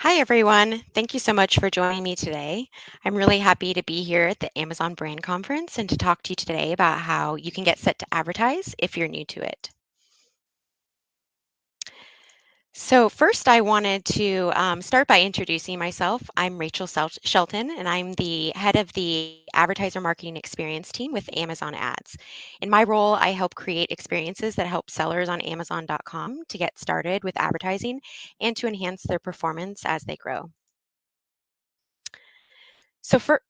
Hi, everyone. Thank you so much for joining me today. I'm really happy to be here at the Amazon Brand Conference and to talk to you today about how you can get set to advertise if you're new to it. So, first, I wanted to start by introducing myself. I'm Rachel Shelton, and I'm the head of the advertiser marketing experience team with Amazon Ads. In my role, I help create experiences that help sellers on Amazon.com to get started with advertising and to enhance their performance as they grow. So, for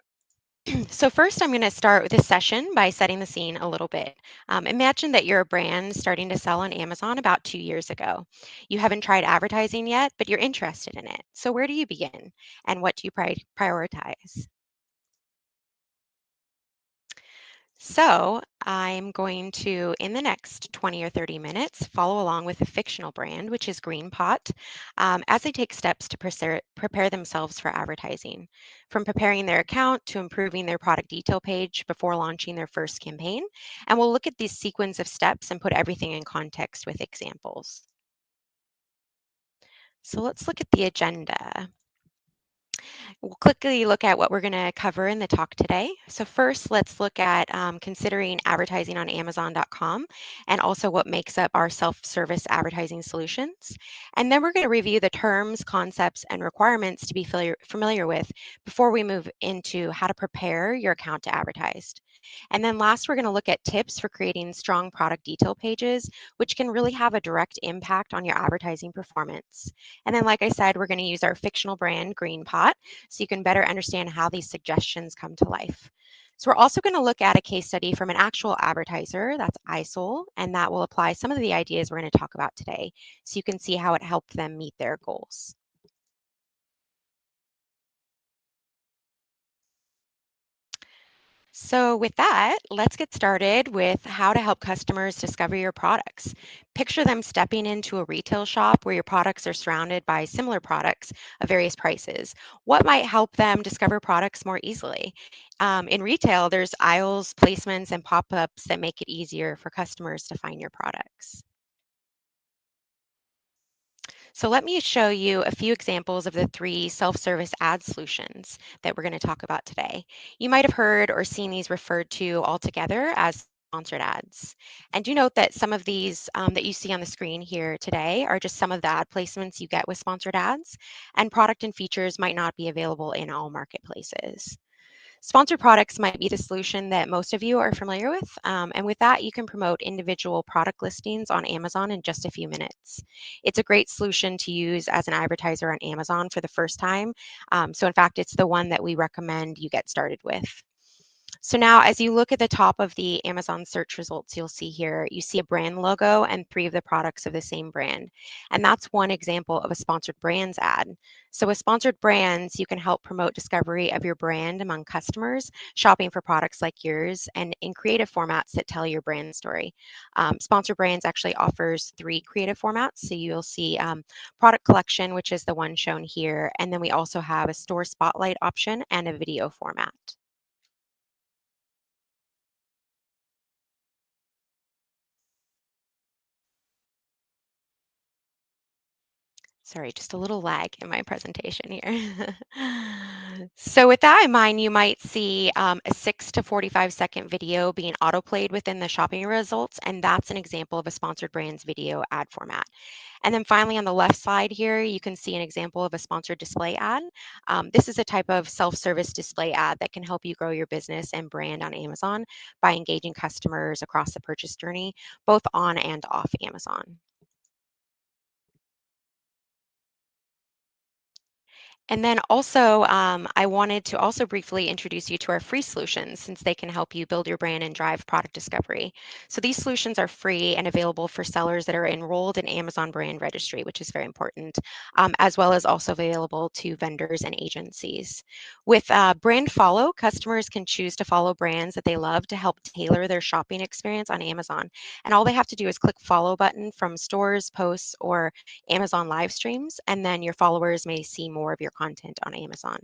So first, I'm going to start with this session by setting the scene a little bit. Imagine that you're a brand starting to sell on Amazon about 2 years ago. You haven't tried advertising yet, but you're interested in it. So where do you begin, and what do you prioritize? So I'm going to, in the next 20 or 30 minutes, follow along with a fictional brand, which is Greenpot, as they take steps to prepare themselves for advertising, from preparing their account to improving their product detail page before launching their first campaign. And we'll look at this sequence of steps and put everything in context with examples. So let's look at the agenda. We'll quickly look at what we're going to cover in the talk today. So first, let's look at considering advertising on Amazon.com and also what makes up our self-service advertising solutions. And then we're going to review the terms, concepts, and requirements to be familiar with before we move into how to prepare your account to advertise. And then last, we're going to look at tips for creating strong product detail pages, which can really have a direct impact on your advertising performance. And then, like I said, we're going to use our fictional brand, Greenpot, so you can better understand how these suggestions come to life. So we're also going to look at a case study from an actual advertiser, that's ISOL, and that will apply some of the ideas we're going to talk about today, so you can see how it helped them meet their goals. So with that, let's get started with how to help customers discover your products. Picture them stepping into a retail shop where your products are surrounded by similar products of various prices. What might help them discover products more easily? In retail, there's aisles, placements, and pop-ups that make it easier for customers to find your products. So let me show you a few examples of the three self-service ad solutions that we're going to talk about today. You might have heard or seen these referred to all together as sponsored ads. And do note that some of these that you see on the screen here today are just some of the ad placements you get with sponsored ads, and product and features might not be available in all marketplaces. Sponsored products might be the solution that most of you are familiar with. And with that, you can promote individual product listings on Amazon in just a few minutes. It's a great solution to use as an advertiser on Amazon for the first time. So in fact, it's the one that we recommend you get started with. So now as you look at the top of the Amazon search results, you'll see here, you see a brand logo and three of the products of the same brand. And that's one example of a sponsored brands ad. So with sponsored brands, you can help promote discovery of your brand among customers shopping for products like yours and in creative formats that tell your brand story. Sponsored brands actually offers three creative formats. So you'll see product collection, which is the one shown here. And then we also have a store spotlight option and a video format. Sorry, just a little lag in my presentation here. So with that in mind, you might see a 6 to 45-second video being autoplayed within the shopping results, and that's an example of a sponsored brands video ad format. And then finally, on the left side here, you can see an example of a sponsored display ad. This is a type of self-service display ad that can help you grow your business and brand on Amazon by engaging customers across the purchase journey, both on and off Amazon. And then also, I wanted to also briefly introduce you to our free solutions since they can help you build your brand and drive product discovery. So these solutions are free and available for sellers that are enrolled in Amazon Brand Registry, which is very important, as well as also available to vendors and agencies. With Brand Follow, customers can choose to follow brands that they love to help tailor their shopping experience on Amazon. And all they have to do is click follow button from stores, posts, or Amazon live streams, and then your followers may see more of your content on Amazon.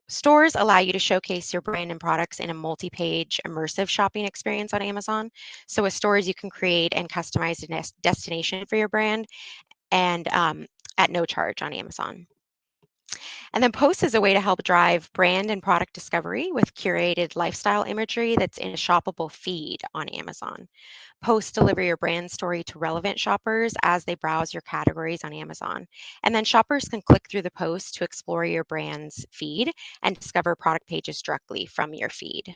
Stores allow you to showcase your brand and products in a multi-page immersive shopping experience on Amazon. So with stores, you can create and customize a destination for your brand and at no charge on Amazon. And then posts is a way to help drive brand and product discovery with curated lifestyle imagery that's in a shoppable feed on Amazon. Posts deliver your brand story to relevant shoppers as they browse your categories on Amazon. And then shoppers can click through the post to explore your brand's feed and discover product pages directly from your feed.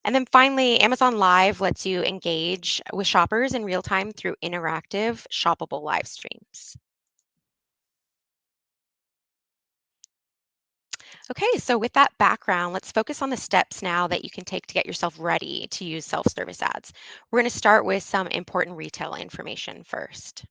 And then finally, Amazon Live lets you engage with shoppers in real time through interactive, shoppable live streams. Okay, so with that background, let's focus on the steps now that you can take to get yourself ready to use self service ads. We're going to start with some important retail information first.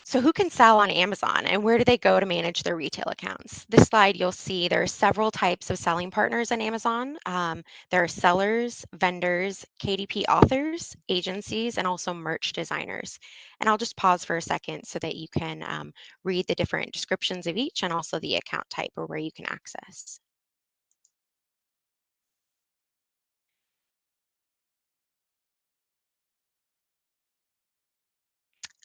So, who can sell on Amazon and where do they go to manage their retail accounts? This slide, you'll see there are several types of selling partners on Amazon. There are sellers, vendors, KDP authors, agencies, and also merch designers. And I'll just pause for a second so that you can read the different descriptions of each and also the account type or where you can access.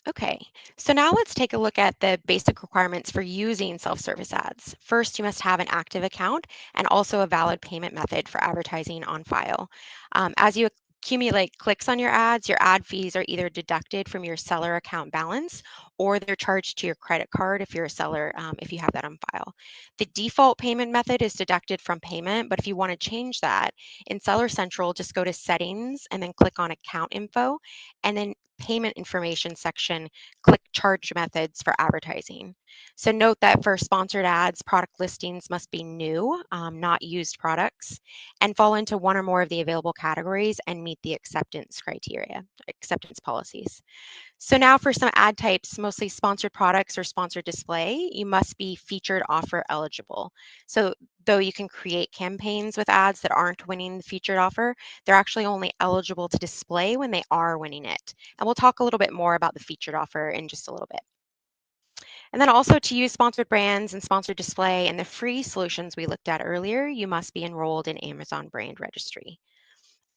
Okay, so now let's take a look at the basic requirements for using self-service ads. First, you must have an active account and also a valid payment method for advertising on file. As you accumulate clicks on your ads, your ad fees are either deducted from your seller account balance or they're charged to your credit card if you're a seller, if you have that on file. The default payment method is deducted from payment, but if you want to change that, in Seller Central, just go to settings and then click on account info and then payment information section, click charge methods for advertising. So note that for sponsored ads, product listings must be new, not used products, and fall into one or more of the available categories and meet the acceptance policies. So now for some ad types, mostly sponsored products or sponsored display, you must be featured offer eligible. So though you can create campaigns with ads that aren't winning the featured offer, they're actually only eligible to display when they are winning it. And we'll talk a little bit more about the featured offer in just a little bit. And then also to use sponsored brands and sponsored display and the free solutions we looked at earlier, you must be enrolled in Amazon Brand Registry.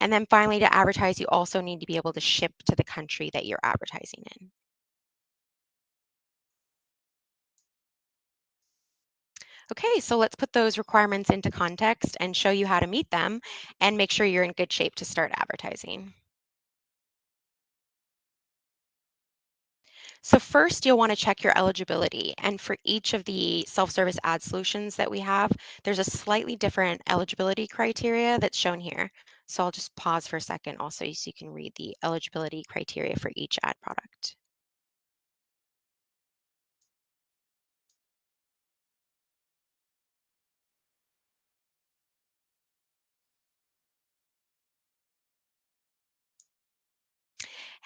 And then finally, to advertise, you also need to be able to ship to the country that you're advertising in. Okay, so let's put those requirements into context and show you how to meet them and make sure you're in good shape to start advertising. So first, you'll want to check your eligibility. And for each of the self-service ad solutions that we have, there's a slightly different eligibility criteria that's shown here. So I'll just pause for a second also so you can read the eligibility criteria for each ad product.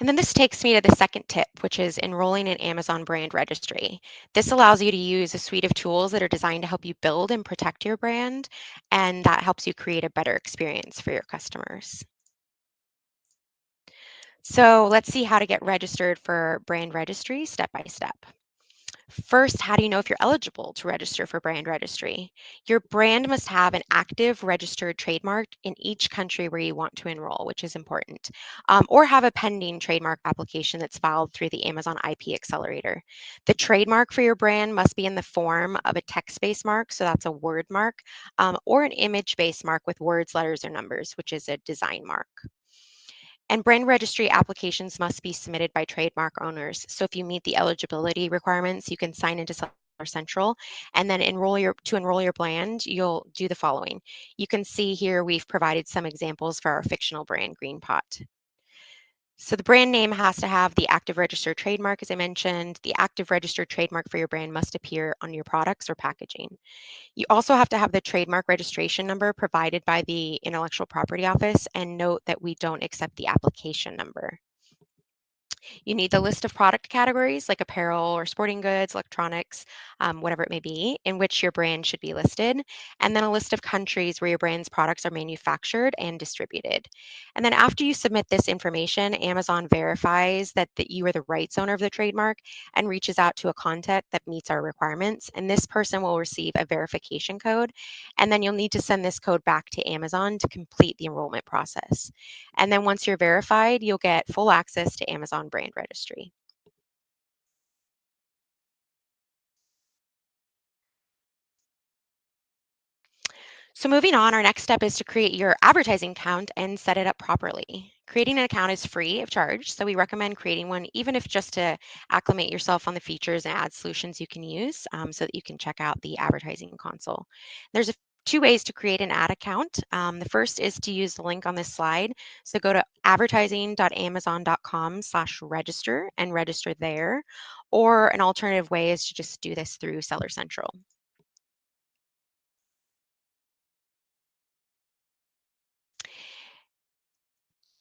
And then this takes me to the second tip, which is enrolling in Amazon Brand Registry. This allows you to use a suite of tools that are designed to help you build and protect your brand, and that helps you create a better experience for your customers. So let's see how to get registered for Brand Registry step by step. First, how do you know if you're eligible to register for brand registry? Your brand must have an active registered trademark in each country where you want to enroll, which is important, or have a pending trademark application that's filed through the Amazon IP Accelerator. The trademark for your brand must be in the form of a text-based mark, so that's a word mark, or an image-based mark with words, letters, or numbers, which is a design mark. And brand registry applications must be submitted by trademark owners. So if you meet the eligibility requirements, you can sign into Seller Central and then enroll your brand, you'll do the following. You can see here we've provided some examples for our fictional brand Greenpot. So the brand name has to have the active registered trademark, as I mentioned. The active registered trademark for your brand must appear on your products or packaging. You also have to have the trademark registration number provided by the Intellectual Property Office, and note that we don't accept the application number. You need the list of product categories like apparel or sporting goods, electronics, whatever it may be, in which your brand should be listed, and then a list of countries where your brand's products are manufactured and distributed. And then after you submit this information, Amazon verifies that you are the rights owner of the trademark and reaches out to a contact that meets our requirements. And this person will receive a verification code, and then you'll need to send this code back to Amazon to complete the enrollment process. And then once you're verified, you'll get full access to Amazon Brand Registry. So moving on, our next step is to create your advertising account and set it up properly. Creating an account is free of charge, so we recommend creating one even if just to acclimate yourself on the features and ad solutions you can use so that you can check out the advertising console. There's two ways to create an ad account. The first is to use the link on this slide. So go to advertising.amazon.com/register and register there. Or an alternative way is to just do this through Seller Central.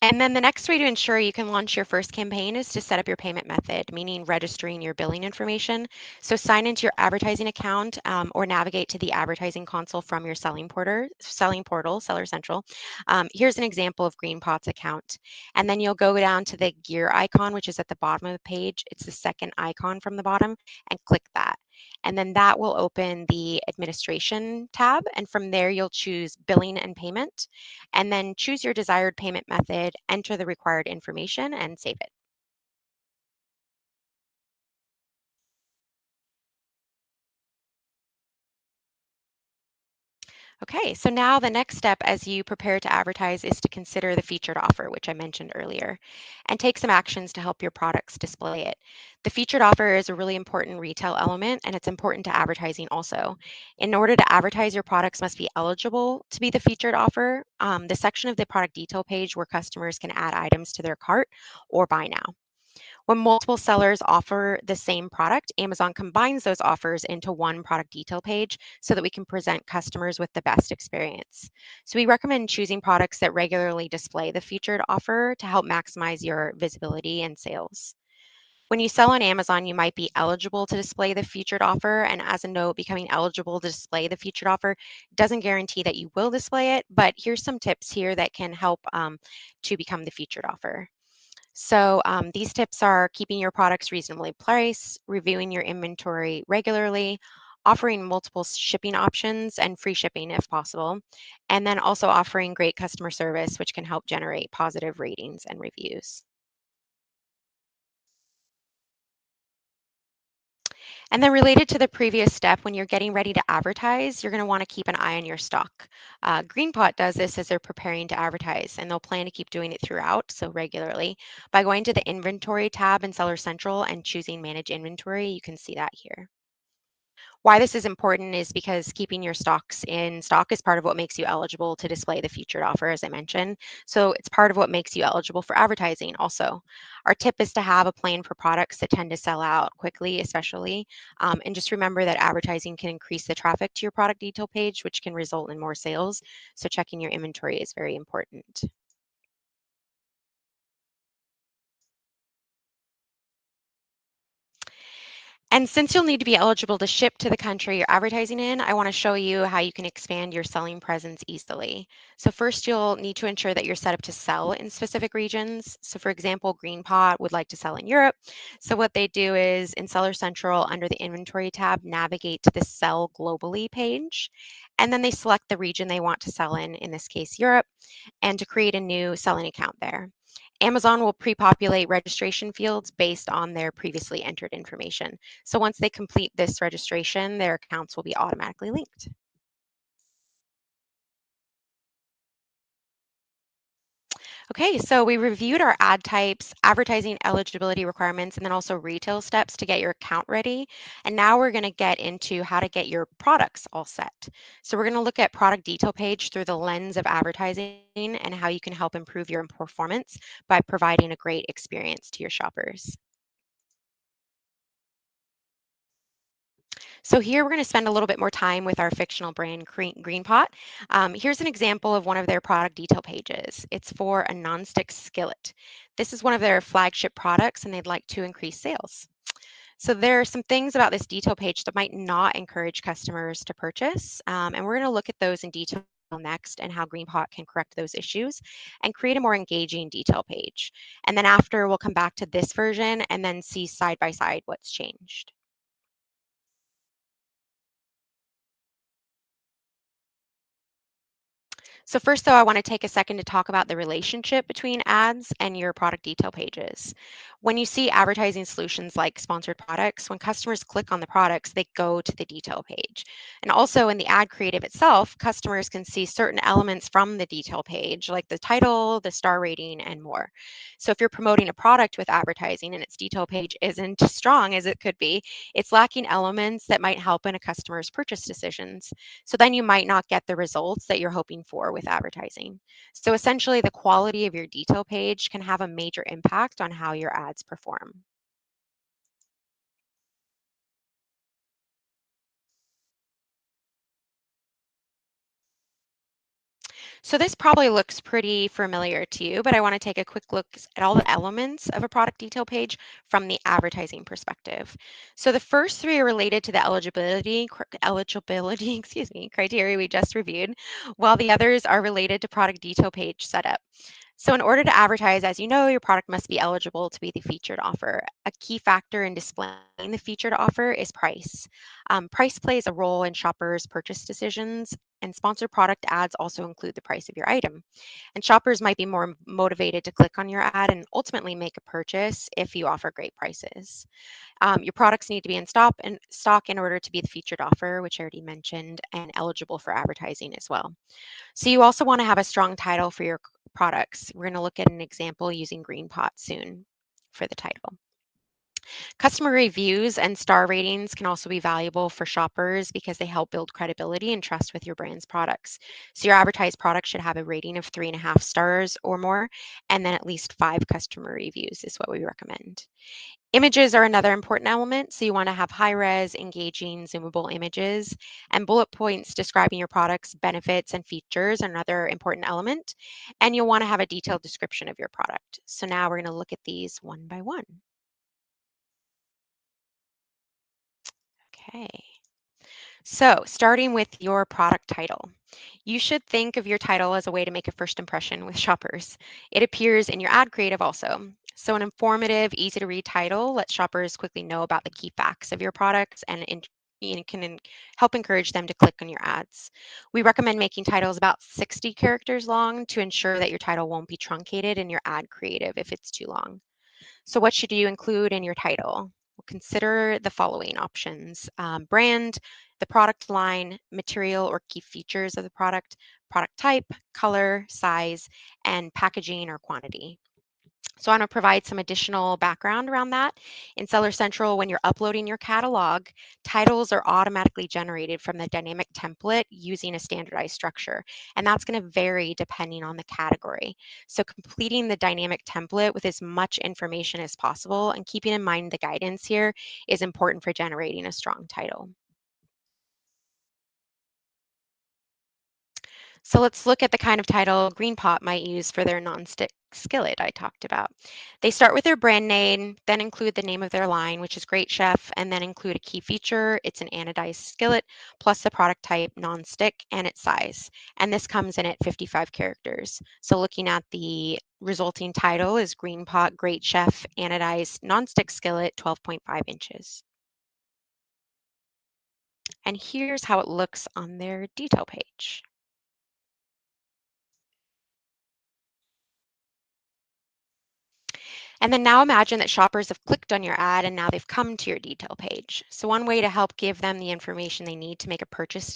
And then the next way to ensure you can launch your first campaign is to set up your payment method, meaning registering your billing information. So sign into your advertising account or navigate to the advertising console from your selling portal, Seller Central. Here's an example of Greenpot's account. And then you'll go down to the gear icon, which is at the bottom of the page. It's the second icon from the bottom, and click that. And then that will open the administration tab. And from there, you'll choose billing and payment, and then choose your desired payment method, enter the required information, and save it. Okay, so now the next step as you prepare to advertise is to consider the featured offer, which I mentioned earlier, and take some actions to help your products display it. The featured offer is a really important retail element, and it's important to advertising also. In order to advertise, your products must be eligible to be the featured offer. The section of the product detail page where customers can add items to their cart or buy now. When multiple sellers offer the same product, Amazon combines those offers into one product detail page so that we can present customers with the best experience. So we recommend choosing products that regularly display the featured offer to help maximize your visibility and sales. When you sell on Amazon, you might be eligible to display the featured offer. And as a note, becoming eligible to display the featured offer doesn't guarantee that you will display it, but here's some tips here that can help to become the featured offer. So these tips are keeping your products reasonably priced, reviewing your inventory regularly, offering multiple shipping options and free shipping if possible, and then also offering great customer service, which can help generate positive ratings and reviews. And then related to the previous step, when you're getting ready to advertise, you're going to want to keep an eye on your stock. Greenpot does this as they're preparing to advertise, and they'll plan to keep doing it throughout, so regularly. By going to the Inventory tab in Seller Central and choosing Manage Inventory, you can see that here. Why this is important is because keeping your stocks in stock is part of what makes you eligible to display the featured offer, as I mentioned. So it's part of what makes you eligible for advertising also. Our tip is to have a plan for products that tend to sell out quickly, especially. And just remember that advertising can increase the traffic to your product detail page, which can result in more sales. So checking your inventory is very important. And since you'll need to be eligible to ship to the country you're advertising in, I want to show you how you can expand your selling presence easily. So first, you'll need to ensure that you're set up to sell in specific regions. So for example, Greenpot would like to sell in Europe. So what they do is in Seller Central under the Inventory tab, navigate to the Sell Globally page. And then they select the region they want to sell in this case, Europe, and to create a new selling account there. Amazon will pre-populate registration fields based on their previously entered information. So once they complete this registration, their accounts will be automatically linked. Okay, so we reviewed our ad types, advertising eligibility requirements, and then also retail steps to get your account ready. And now we're going to get into how to get your products all set. So we're going to look at product detail page through the lens of advertising and how you can help improve your performance by providing a great experience to your shoppers. So here we're going to spend a little bit more time with our fictional brand Greenpot. Here's an example of one of their product detail pages. It's for a nonstick skillet. This is one of their flagship products and they'd like to increase sales. So there are some things about this detail page that might not encourage customers to purchase. And we're going to look at those in detail next and how Greenpot can correct those issues and create a more engaging detail page. And then after we'll come back to this version and then see side by side what's changed. So first, though, I want to take a second to talk about the relationship between ads and your product detail pages. When you see advertising solutions like sponsored products, when customers click on the products, they go to the detail page. And also in the ad creative itself, customers can see certain elements from the detail page, like the title, the star rating, and more. So if you're promoting a product with advertising and its detail page isn't as strong as it could be, it's lacking elements that might help in a customer's purchase decisions. So then you might not get the results that you're hoping for with advertising. So essentially, the quality of your detail page can have a major impact on how your ads perform. So this probably looks pretty familiar to you, but I want to take a quick look at all the elements of a product detail page from the advertising perspective. So the first three are related to the eligibility, excuse me, criteria we just reviewed, while the others are related to product detail page setup. So in order to advertise, as you know, your product must be eligible to be the featured offer. A key factor in displaying the featured offer is price. Price plays a role in shoppers' purchase decisions, and sponsored product ads also include the price of your item. And shoppers might be more motivated to click on your ad and ultimately make a purchase if you offer great prices. Your products need to be in stock in order to be the featured offer, which I already mentioned, and eligible for advertising as well. So you also want to have a strong title for your products. We're going to look at an example using Greenpot soon for the title. Customer reviews and star ratings can also be valuable for shoppers because they help build credibility and trust with your brand's products. So your advertised product should have a rating of 3.5 stars or more, and then at least 5 customer reviews is what we recommend. Images are another important element. So you want to have high res, engaging, zoomable images, and bullet points describing your product's benefits and features are another important element. And you'll want to have a detailed description of your product. So now we're going to look at these one by one. Okay. So, starting with your product title, you should think of your title as a way to make a first impression with shoppers. It appears in your ad creative also. So, an informative, easy to read title lets shoppers quickly know about the key facts of your products and help encourage them to click on your ads. We recommend making titles about 60 characters long to ensure that your title won't be truncated in your ad creative if it's too long. So what should you include in your title? Well, consider the following options: brand, the product line, material or key features of the product type, color, size, and packaging or quantity. So I want to provide some additional background around that. In Seller Central, when you're uploading your catalog, titles are automatically generated from the dynamic template using a standardized structure. And that's going to vary depending on the category. So completing the dynamic template with as much information as possible and keeping in mind the guidance here is important for generating a strong title. So let's look at the kind of title Greenpot might use for their nonstick skillet I talked about. They start with their brand name, then include the name of their line, which is Great Chef, and then include a key feature. It's an anodized skillet, plus the product type, nonstick, and its size. And this comes in at 55 characters. So looking at the resulting title is Greenpot Great Chef Anodized Nonstick Skillet, 12.5 inches. And here's how it looks on their detail page. And then now imagine that shoppers have clicked on your ad and now they've come to your detail page. So one way to help give them the information they need to make a purchase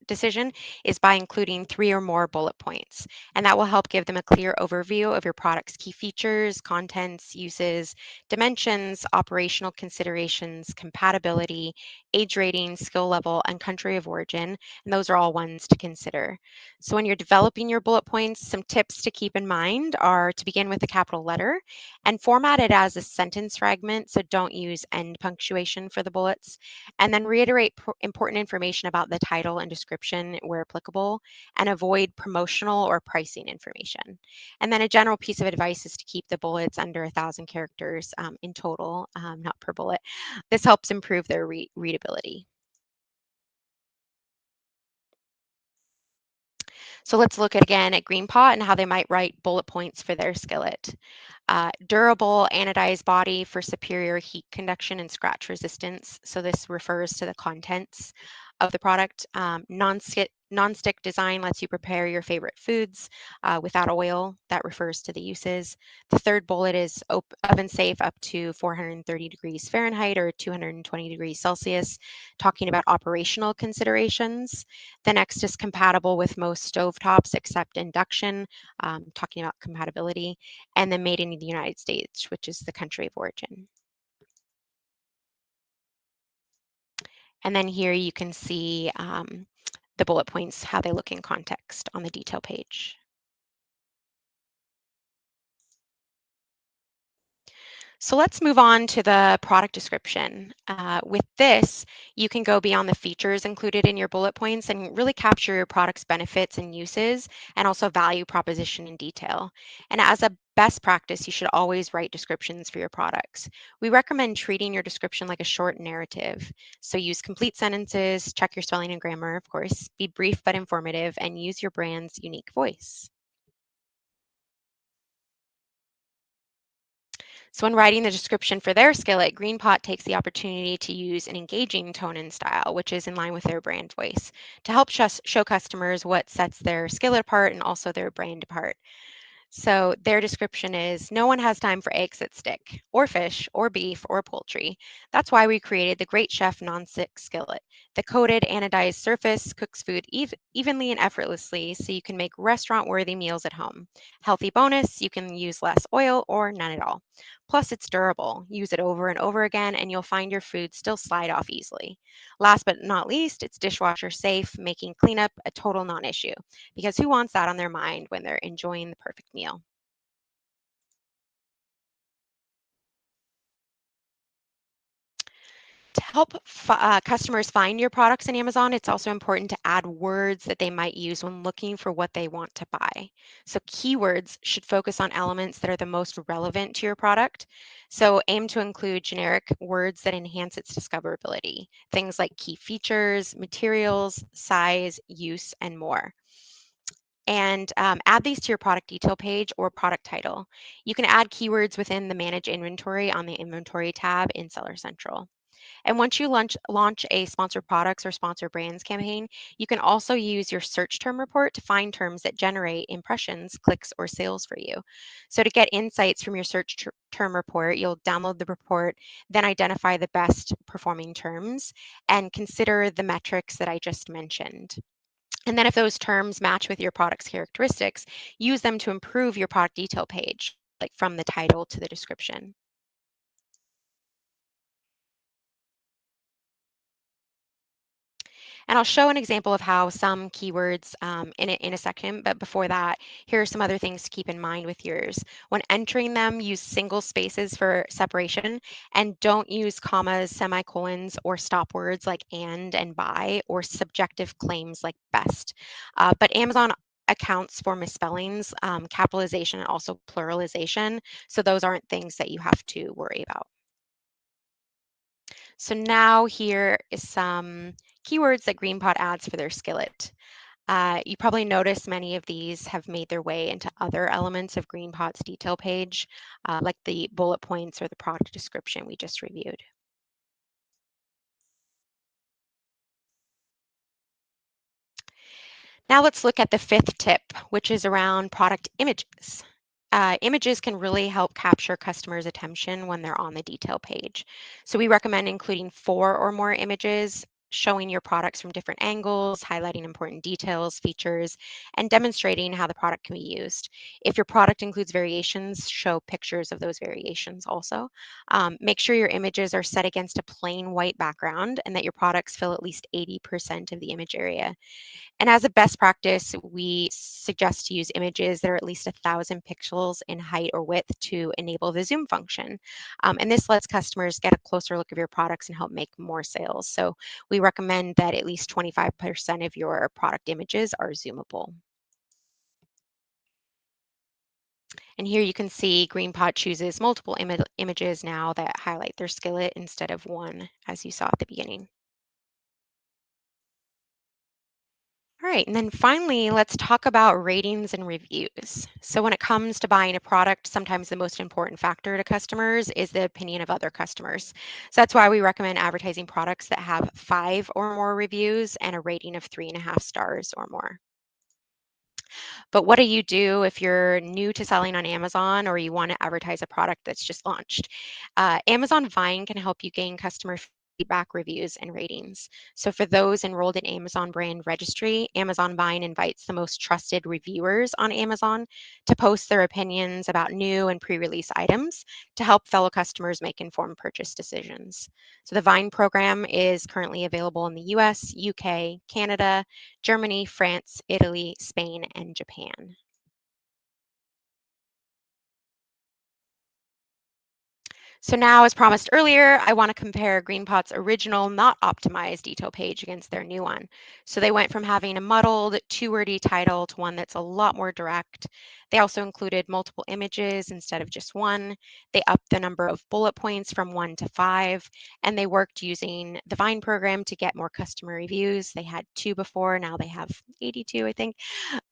decision is by including 3 or more bullet points. And that will help give them a clear overview of your product's key features, contents, uses, dimensions, operational considerations, compatibility, age rating, skill level, and country of origin. And those are all ones to consider. So when you're developing your bullet points, some tips to keep in mind are to begin with a capital letter and format it as a sentence fragment, so don't use end punctuation for the bullets. And then reiterate important information about the title and description where applicable, and avoid promotional or pricing information. And then a general piece of advice is to keep the bullets under 1,000 characters in total, not per bullet. This helps improve their readability. So let's look at again at Greenpot and how they might write bullet points for their skillet. Durable anodized body for superior heat conduction and scratch resistance. So this refers to the contents of the product. Non-stick Nonstick design lets you prepare your favorite foods without oil. That refers to the uses. The third bullet is oven safe up to 430 degrees Fahrenheit or 220 degrees Celsius, talking about operational considerations. The next is compatible with most stovetops except induction, talking about compatibility. And then made in the United States, which is the country of origin. And then here you can see the bullet points, how they look in context on the detail page. So let's move on to the product description. With this, you can go beyond the features included in your bullet points and really capture your product's benefits and uses, and also value proposition in detail. And as a best practice, you should always write descriptions for your products. We recommend treating your description like a short narrative. So use complete sentences, check your spelling and grammar, of course, be brief but informative, and use your brand's unique voice. So when writing the description for their skillet, Greenpot takes the opportunity to use an engaging tone and style, which is in line with their brand voice, to help show customers what sets their skillet apart and also their brand apart. So their description is no one has time for eggs that stick, or fish, or beef, or poultry. That's why we created the Great Chef Non-Stick Skillet. The coated anodized surface cooks food evenly and effortlessly so you can make restaurant-worthy meals at home. Healthy bonus, you can use less oil or none at all. Plus, it's durable. Use it over and over again, and you'll find your food still slide off easily. Last but not least, it's dishwasher safe, making cleanup a total non-issue because who wants that on their mind when they're enjoying the perfect meal? To help customers find your products on Amazon, it's also important to add words that they might use when looking for what they want to buy. So, keywords should focus on elements that are the most relevant to your product. So, aim to include generic words that enhance its discoverability, things like key features, materials, size, use, and more. And add these to your product detail page or product title. You can add keywords within the Manage Inventory on the Inventory tab in Seller Central. And once you launch a sponsored products or sponsor brands campaign, you can also use your search term report to find terms that generate impressions, clicks, or sales for you. So to get insights from your term report, you'll download the report, then identify the best performing terms, and consider the metrics that I just mentioned. And then if those terms match with your product's characteristics, use them to improve your product detail page, like from the title to the description. And I'll show an example of how some keywords in a second, but before that, here are some other things to keep in mind with yours. When entering them, use single spaces for separation and don't use commas, semicolons, or stop words like and by, or subjective claims like best. But Amazon accounts for misspellings, capitalization, and also pluralization. So those aren't things that you have to worry about. So now here is some keywords that Greenpot adds for their skillet. You probably noticed many of these have made their way into other elements of Greenpot's detail page, like the bullet points or the product description we just reviewed. Now let's look at the fifth tip, which is around product images. Images can really help capture customers' attention when they're on the detail page. So we recommend including 4 or more images, showing your products from different angles, highlighting important details, features, and demonstrating how the product can be used. If your product includes variations, show pictures of those variations also. Make sure your images are set against a plain white background and that your products fill at least 80% of the image area. And as a best practice, we suggest to use images that are at least 1,000 pixels in height or width to enable the zoom function. And this lets customers get a closer look of your products and help make more sales. So we recommend that at least 25% of your product images are zoomable. And here you can see Greenpot chooses multiple images now that highlight their skillet instead of one, as you saw at the beginning. All right, and then finally, let's talk about ratings and reviews. So, when it comes to buying a product, sometimes the most important factor to customers is the opinion of other customers. So, that's why we recommend advertising products that have 5 or more reviews and a rating of 3.5 stars or more. But what do you do if you're new to selling on Amazon or you want to advertise a product that's just launched? Amazon Vine can help you gain customer feedback, reviews, and ratings. So for those enrolled in Amazon brand registry, Amazon Vine invites the most trusted reviewers on Amazon to post their opinions about new and pre-release items to help fellow customers make informed purchase decisions. So the Vine program is currently available in the US, UK, Canada, Germany, France, Italy, Spain, and Japan. So now, as promised earlier, I want to compare Greenpot's original, not optimized detail page against their new one. So they went from having a muddled, two-wordy title to one that's a lot more direct. They also included multiple images instead of just one. They upped the number of bullet points from 1 to 5, and they worked using the Vine program to get more customer reviews. They had 2 before, now they have 82, I think.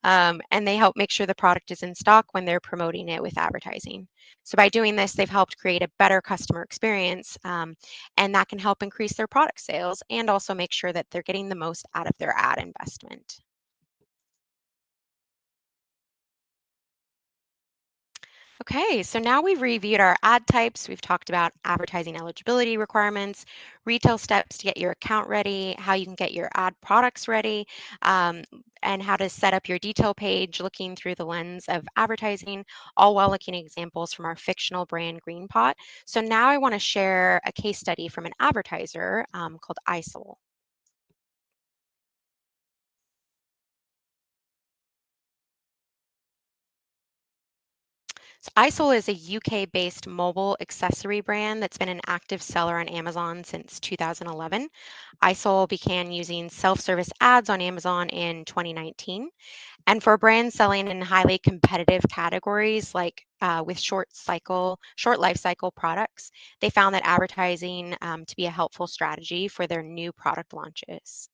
And they help make sure the product is in stock when they're promoting it with advertising. So by doing this, they've helped create a better customer experience, and that can help increase their product sales and also make sure that they're getting the most out of their ad investment. Okay, so now we've reviewed our ad types. We've talked about advertising eligibility requirements, retail steps to get your account ready, how you can get your ad products ready, um, and how to set up your detail page looking through the lens of advertising, all while looking at examples from our fictional brand Greenpot. So now I want to share a case study from an advertiser called ISOL. So ISOL is a UK-based mobile accessory brand that's been an active seller on Amazon since 2011. ISOL began using self-service ads on Amazon in 2019. And for brands selling in highly competitive categories like with short life cycle products, they found that advertising to be a helpful strategy for their new product launches.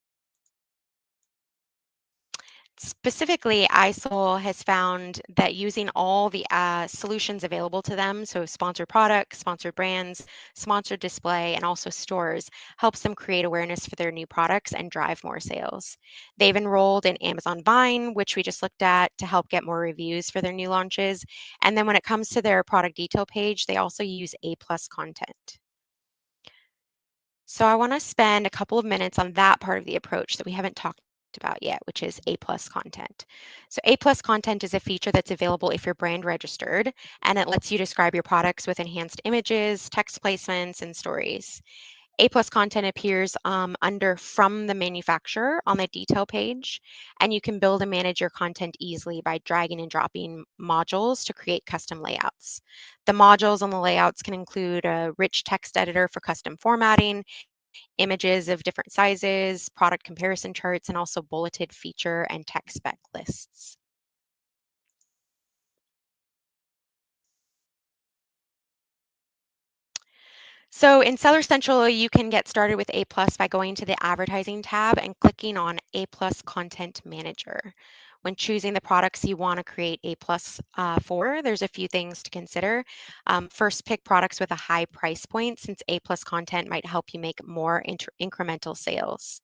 Specifically, ISOL has found that using all the solutions available to them, so sponsored products, sponsored brands, sponsored display, and also stores, helps them create awareness for their new products and drive more sales. They've enrolled in Amazon Vine, which we just looked at, to help get more reviews for their new launches. And then when it comes to their product detail page, they also use A+ content. So I want to spend a couple of minutes on that part of the approach that we haven't talked about yet, which is A+ content. So A+ content is a feature that's available if you're brand registered, and it lets you describe your products with enhanced images, text placements, and stories. A+ content appears under From the Manufacturer on the detail page, and you can build and manage your content easily by dragging and dropping modules to create custom layouts. The modules and the layouts can include a rich text editor for custom formatting, images of different sizes, product comparison charts, and also bulleted feature and tech spec lists. So in Seller Central, you can get started with A Plus by going to the Advertising tab and clicking on A Plus Content Manager. When choosing the products you want to create A Plus for, there's a few things to consider. First, pick products with a high price point since A Plus content might help you make more incremental sales.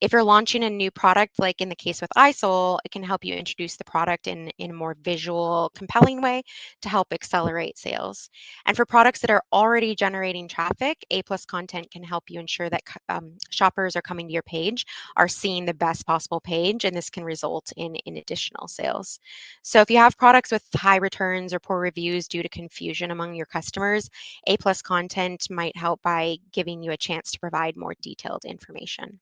If you're launching a new product, like in the case with iSol, it can help you introduce the product in a more visual, compelling way to help accelerate sales. And for products that are already generating traffic, A plus content can help you ensure that shoppers are coming to your page, are seeing the best possible page, and this can result in additional sales. So if you have products with high returns or poor reviews due to confusion among your customers, A plus content might help by giving you a chance to provide more detailed information.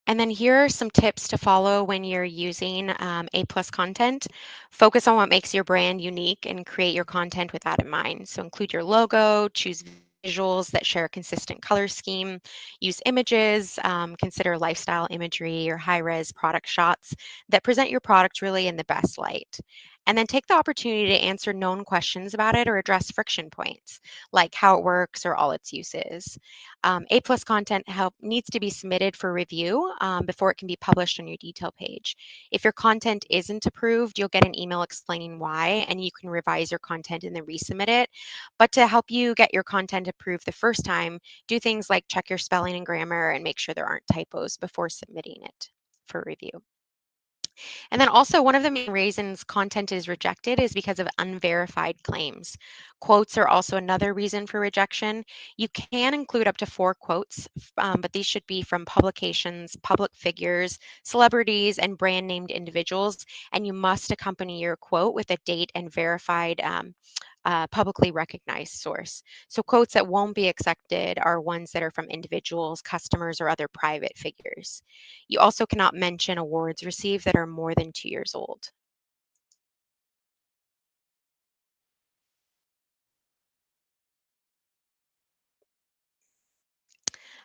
And then here are some tips to follow when you're using A plus content. Focus on what makes your brand unique and create your content with that in mind. So include your logo, choose visuals that share a consistent color scheme, use images, consider lifestyle imagery or high res product shots that present your product really in the best light. And then take the opportunity to answer known questions about it or address friction points, like how it works or all its uses. A plus content needs to be submitted for review before it can be published on your detail page. If your content isn't approved, you'll get an email explaining why, and you can revise your content and then resubmit it. But to help you get your content approved the first time, do things like check your spelling and grammar and make sure there aren't typos before submitting it for review. And then also, one of the main reasons content is rejected is because of unverified claims. Quotes are also another reason for rejection. You can include up to 4 quotes, but these should be from publications, public figures, celebrities, and brand named individuals. And you must accompany your quote with a date and verified publicly recognized source. So quotes that won't be accepted are ones that are from individuals, customers, or other private figures. You also cannot mention awards received that are more than 2 years old.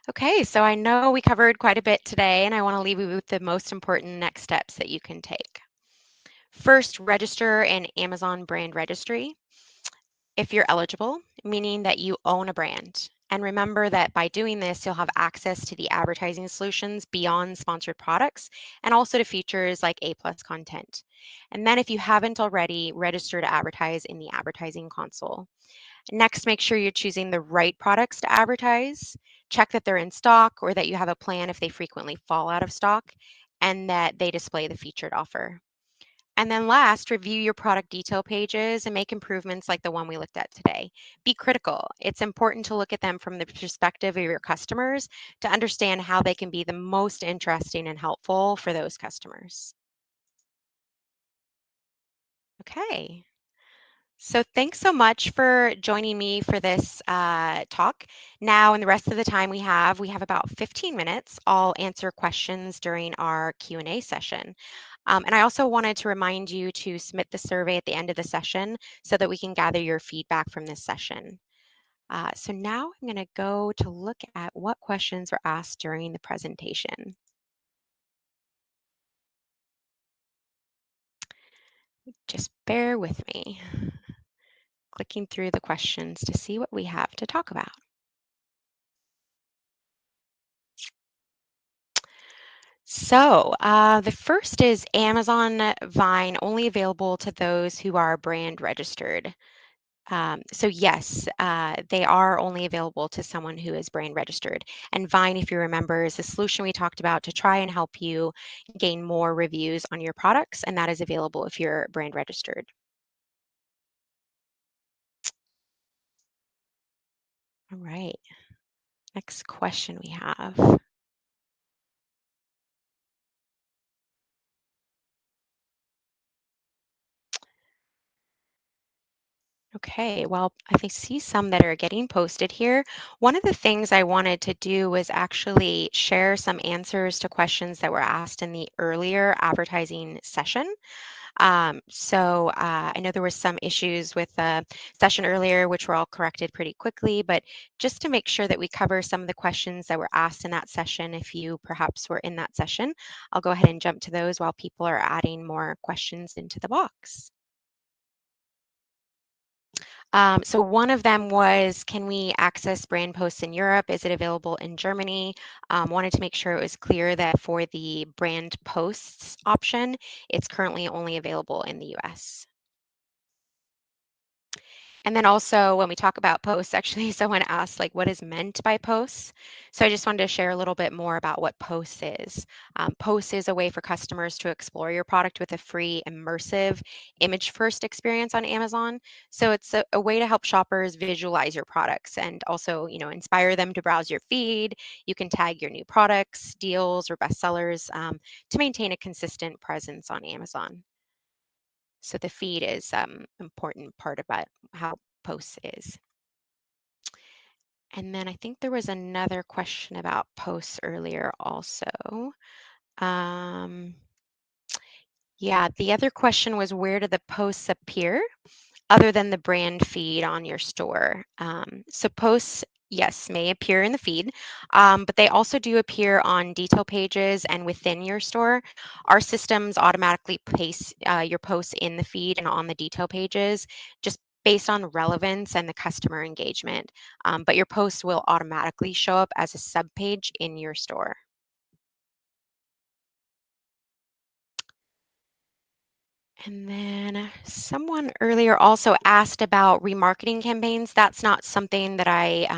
Okay, so I know we covered quite a bit today, and I want to leave you with the most important next steps that you can take. First, register an Amazon brand registry if you're eligible, meaning that you own a brand. And remember that by doing this, you'll have access to the advertising solutions beyond sponsored products and also to features like A plus content. And then if you haven't already, register to advertise in the advertising console. Next, make sure you're choosing the right products to advertise. Check that they're in stock or that you have a plan if they frequently fall out of stock and that they display the featured offer. And then last, review your product detail pages and make improvements like the one we looked at today. Be critical. It's important to look at them from the perspective of your customers to understand how they can be the most interesting and helpful for those customers. Okay. So thanks so much for joining me for this talk. Now, in the rest of the time we have about 15 minutes. I'll answer questions during our Q&A session. And I also wanted to remind you to submit the survey at the end of the session so that we can gather your feedback from this session. So now I'm going to go to look at what questions were asked during the presentation. Just bear with me, clicking through the questions to see what we have to talk about. So the first is Amazon Vine only available to those who are brand registered. So yes, they are only available to someone who is brand registered. And Vine, if you remember, is the solution we talked about to try and help you gain more reviews on your products, and that is available if you're brand registered. All right, next question we have. Okay, well, I see some that are getting posted here. One of the things I wanted to do was actually share some answers to questions that were asked in the earlier advertising session. I know there were some issues with the session earlier, which were all corrected pretty quickly, but just to make sure that we cover some of the questions that were asked in that session, if you perhaps were in that session, I'll go ahead and jump to those while people are adding more questions into the box. So one of them was, can we access brand posts in Europe? Is it available in Germany? Wanted to make sure it was clear that for the brand posts option, it's currently only available in the US. And then also when we talk about posts, actually someone asked like what is meant by posts. So I just wanted to share a little bit more about what posts is. Posts is a way for customers to explore your product with a free immersive image first experience on Amazon. So it's a way to help shoppers visualize your products and also, inspire them to browse your feed. You can tag your new products, deals, or bestsellers to maintain a consistent presence on Amazon. So the feed is important part about how posts is. And then I think there was another question about posts earlier also. Um, yeah, the other question was where do the posts appear other than the brand feed on your store? So posts yes, may appear in the feed, but they also do appear on detail pages and within your store. Our systems automatically place your posts in the feed and on the detail pages, just based on relevance and the customer engagement. But your post will automatically show up as a subpage in your store. And then someone earlier also asked about remarketing campaigns. That's not something that I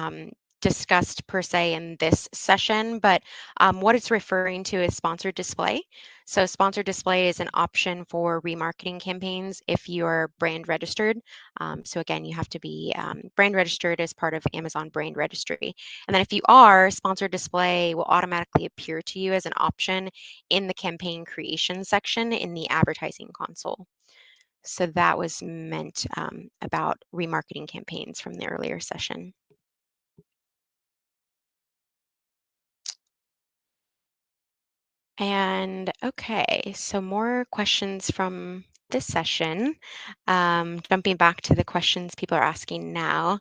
discussed per se in this session, but what it's referring to is sponsored display. So sponsored display is an option for remarketing campaigns if you're brand registered. So again, you have to be brand registered as part of Amazon Brand Registry. And then if you are, sponsored display will automatically appear to you as an option in the campaign creation section in the advertising console. So that was meant about remarketing campaigns from the earlier session. And okay, so more questions from this session. Jumping back to the questions people are asking now.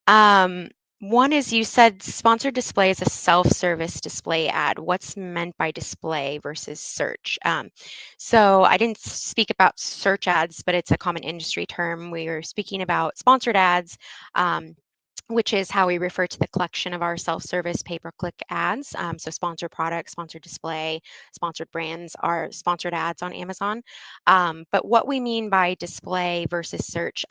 Um, One is you said sponsored display is a self-service display ad. What's meant by display versus search? So I didn't speak about search ads, but it's a common industry term. We were speaking about sponsored ads. Which is how we refer to the collection of our self-service pay-per-click ads. So sponsored products, sponsored display, sponsored brands are sponsored ads on Amazon. But what we mean by display versus search,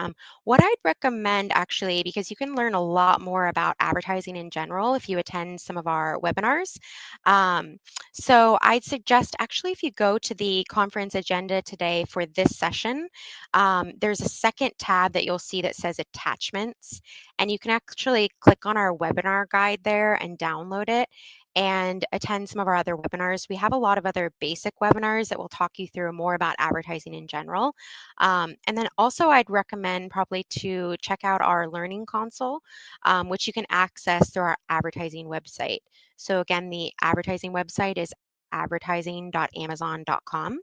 what I'd recommend actually, because you can learn a lot more about advertising in general if you attend some of our webinars. Um, so I'd suggest actually if you go to the conference agenda today for this session, there's a second tab that you'll see that says attachments. And you can actually click on our webinar guide there and download it and attend some of our other webinars. We have a lot of other basic webinars that will talk you through more about advertising in general. And then also I'd recommend probably to check out our learning console, which you can access through our advertising website. So again, the advertising website is advertising.amazon.com.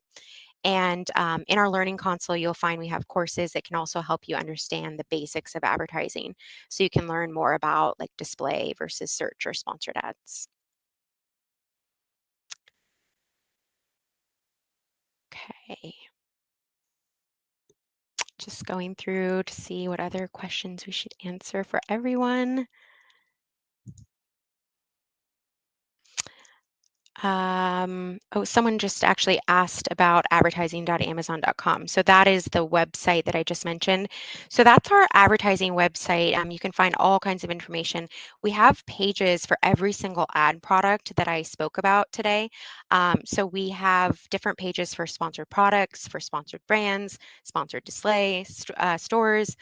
And in our learning console, you'll find we have courses that can also help you understand the basics of advertising. So you can learn more about like display versus search or sponsored ads. Okay, just going through to see what other questions we should answer for everyone. Oh, someone just actually asked about advertising.amazon.com. So that is the website that I just mentioned. So that's our advertising website. You can find all kinds of information. We have pages for every single ad product that I spoke about today. So we have different pages for sponsored products, for sponsored brands, sponsored display, stores,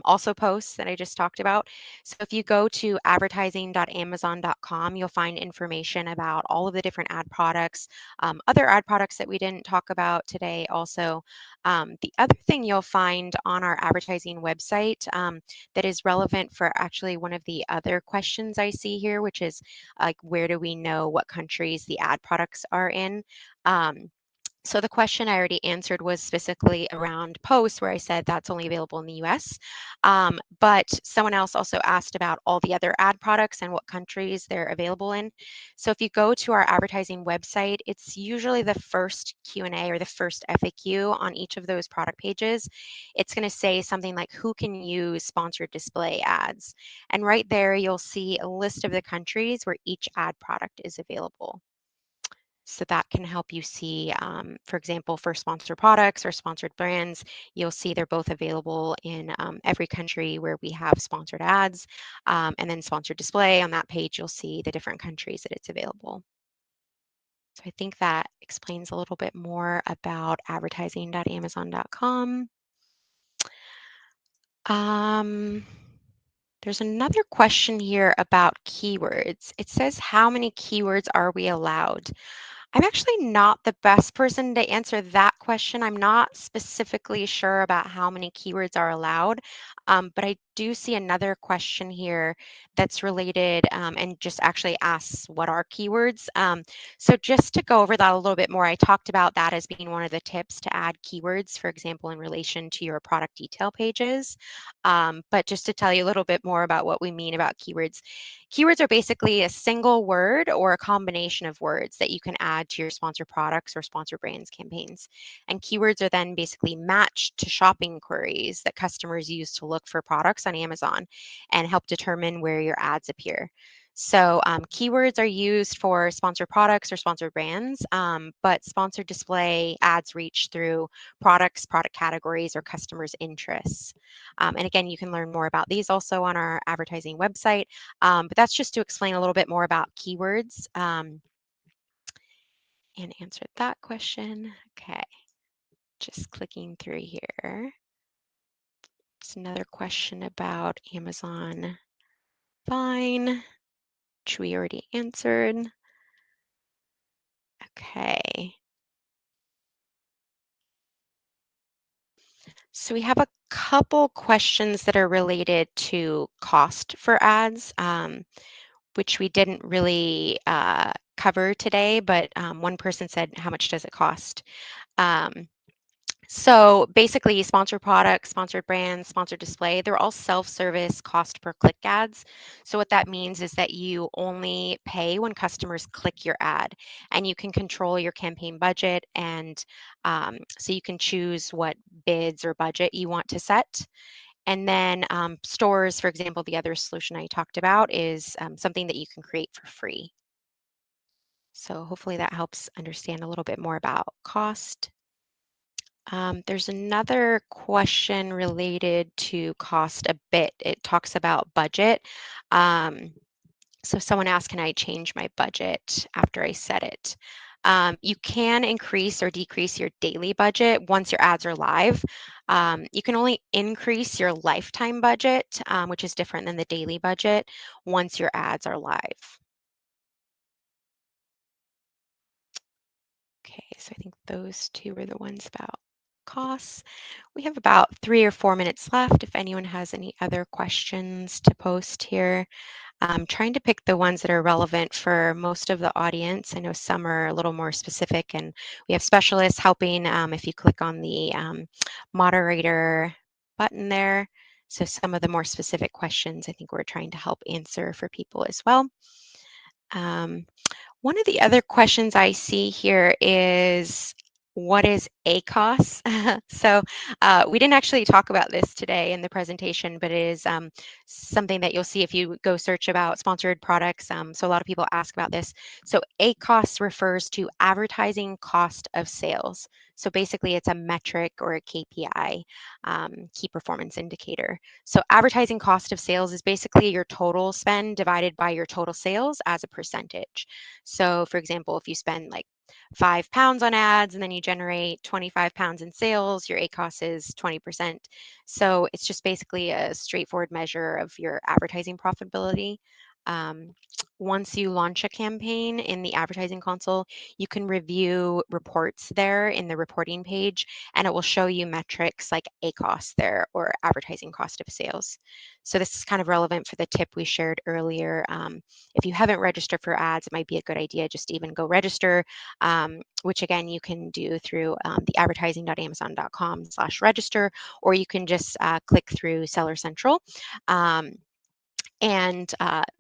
also posts that I just talked about. So if you go to advertising.amazon.com, you'll find information about all of the different ad products, other ad products that we didn't talk about today also. The other thing you'll find on our advertising website that is relevant for actually one of the other questions I see here, which is like, where do we know what countries the ad products are in? So the question I already answered was specifically around posts, where I said that's only available in the US. But someone else also asked about all the other ad products and what countries they're available in. So if you go to our advertising website, it's usually the first Q&A or the first FAQ on each of those product pages. It's going to say something like, who can use sponsored display ads? And right there, you'll see a list of the countries where each ad product is available. So that can help you see, for example, for sponsored products or sponsored brands, you'll see they're both available in every country where we have sponsored ads. And then sponsored display on that page, you'll see the different countries that it's available. So I think that explains a little bit more about advertising.amazon.com. Um, there's another question here about keywords. It says, how many keywords are we allowed? I'm actually not the best person to answer that question. I'm not specifically sure about how many keywords are allowed, but I do see another question here that's related and just actually asks what are keywords. So just to go over that a little bit more, I talked about that as being one of the tips to add keywords, for example, in relation to your product detail pages. But just to tell you a little bit more about what we mean about keywords, keywords are basically a single word or a combination of words that you can add to your sponsor products or sponsor brands campaigns. And keywords are then basically matched to shopping queries that customers use to look for products on Amazon and help determine where your ads appear. So keywords are used for sponsored products or sponsored brands, but sponsored display ads reach through products, product categories, or customers' interests. And again, you can learn more about these also on our advertising website. But that's just to explain a little bit more about keywords and answer that question. Okay, just clicking through here. It's another question about Amazon Fine, which we already answered. Okay. So we have a couple questions that are related to cost for ads, which we didn't really cover today, but one person said, how much does it cost? Um, so basically, sponsored products, sponsored brands, sponsored display, they're all self-service cost per click ads. So what that means is that you only pay when customers click your ad, and you can control your campaign budget, and so you can choose what bids or budget you want to set. And then stores, for example, the other solution I talked about is something that you can create for free. So hopefully that helps understand a little bit more about cost. There's another question related to cost a bit. It talks about budget. Um, so someone asked, can I change my budget after I set it? You can increase or decrease your daily budget once your ads are live. You can only increase your lifetime budget, which is different than the daily budget, once your ads are live. Okay, so I think those two were the ones about costs. We have about 3 or 4 minutes left if anyone has any other questions to post here. I'm trying to pick the ones that are relevant for most of the audience. I know some are a little more specific, and we have specialists helping if you click on the moderator button there. So some of the more specific questions I think we're trying to help answer for people as well. Um, One of the other questions I see here is, what is ACOS? So we didn't actually talk about this today in the presentation, but it is something that you'll see if you go search about sponsored products. So a lot of people ask about this. So ACOS refers to advertising cost of sales. So basically it's a metric or a KPI, key performance indicator. So advertising cost of sales is basically your total spend divided by your total sales as a percentage. So for example, if you spend like £5 on ads and then you generate £25 in sales, your ACOS is 20%. So it's just basically a straightforward measure of your advertising profitability. Um, Once you launch a campaign in the advertising console, you can review reports there in the reporting page, and it will show you metrics like ACOS there, or advertising cost of sales. So this is kind of relevant for the tip we shared earlier. If you haven't registered for ads, it might be a good idea just to even go register, which again, you can do through the advertising.amazon.com/register, or you can just click through Seller Central. And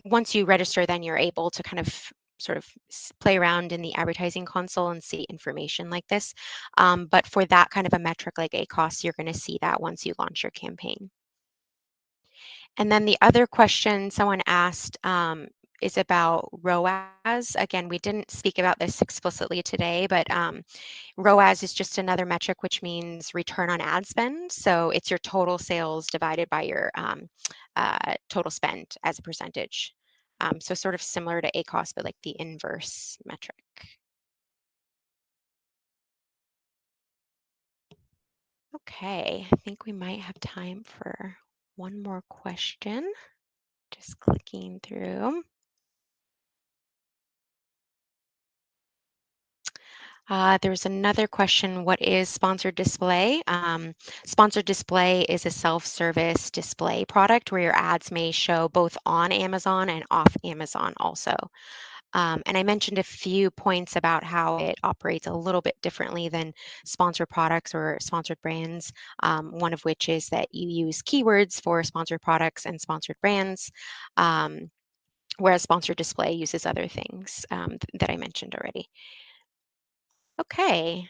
once you register, then you're able to kind of sort of play around in the advertising console and see information like this. But for that kind of a metric like ACOS, you're going to see that once you launch your campaign. And then the other question someone asked is about ROAS. Again, we didn't speak about this explicitly today, but ROAS is just another metric, which means return on ad spend. So it's your total sales divided by your total spend as a percentage. So sort of similar to ACOS, but like the inverse metric. Okay, I think we might have time for one more question. Just clicking through. There's another question, what is sponsored display? Sponsored display is a self-service display product where your ads may show both on Amazon and off Amazon also. And I mentioned a few points about how it operates a little bit differently than sponsored products or sponsored brands, one of which is that you use keywords for sponsored products and sponsored brands, um, whereas sponsored display uses other things that I mentioned already. Okay.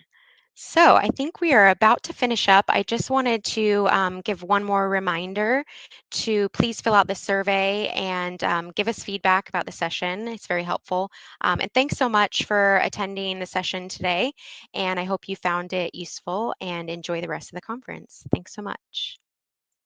So I think we are about to finish up. I just wanted to give one more reminder to please fill out the survey and give us feedback about the session. It's very helpful. And thanks so much for attending the session today. And I hope you found it useful and enjoy the rest of the conference. Thanks so much.